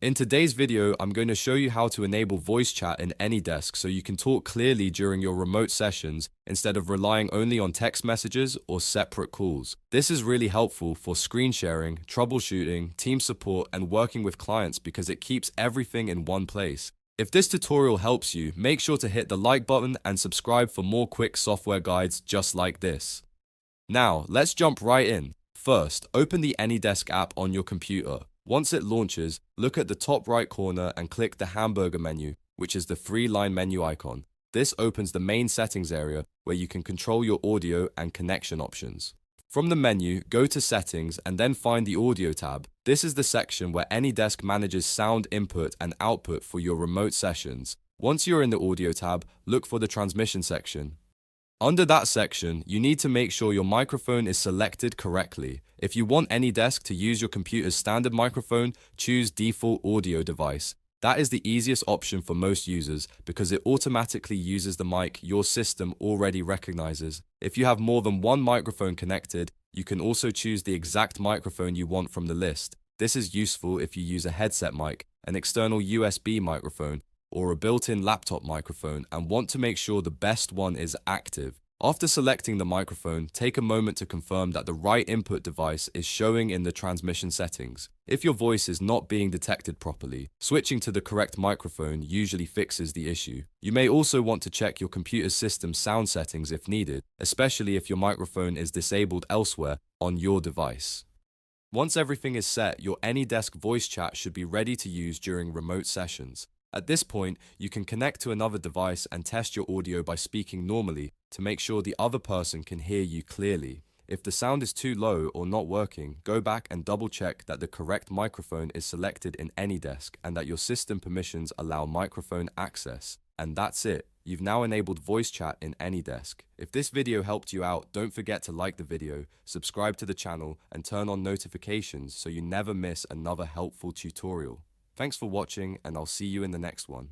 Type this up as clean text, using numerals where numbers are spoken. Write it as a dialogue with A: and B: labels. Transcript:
A: In today's video, I'm going to show you how to enable voice chat in AnyDesk so you can talk clearly during your remote sessions instead of relying only on text messages or separate calls. This is really helpful for screen sharing, troubleshooting, team support, and working with clients because it keeps everything in one place. If this tutorial helps you, make sure to hit the like button and subscribe for more quick software guides just like this. Now, let's jump right in. First, open the AnyDesk app on your computer. Once it launches, look at the top right corner and click the hamburger menu, which is the three-line menu icon. This opens the main settings area where you can control your audio and connection options. From the menu, go to Settings and then find the Audio tab. This is the section where AnyDesk manages sound input and output for your remote sessions. Once you're in the Audio tab, look for the Transmission section. Under that section, you need to make sure your microphone is selected correctly. If you want AnyDesk to use your computer's standard microphone, choose Default Audio Device. That is the easiest option for most users because it automatically uses the mic your system already recognizes. If you have more than one microphone connected, you can also choose the exact microphone you want from the list. This is useful if you use a headset mic, an external USB microphone, or a built-in laptop microphone and want to make sure the best one is active. After selecting the microphone, take a moment to confirm that the right input device is showing in the transmission settings. If your voice is not being detected properly, switching to the correct microphone usually fixes the issue. You may also want to check your computer system's sound settings if needed, especially if your microphone is disabled elsewhere on your device. Once everything is set, your AnyDesk voice chat should be ready to use during remote sessions. At this point, you can connect to another device and test your audio by speaking normally to make sure the other person can hear you clearly. If the sound is too low or not working, go back and double check that the correct microphone is selected in AnyDesk and that your system permissions allow microphone access. And that's it. You've now enabled voice chat in AnyDesk. If this video helped you out, don't forget to like the video, subscribe to the channel, and turn on notifications so you never miss another helpful tutorial. Thanks for watching, and I'll see you in the next one.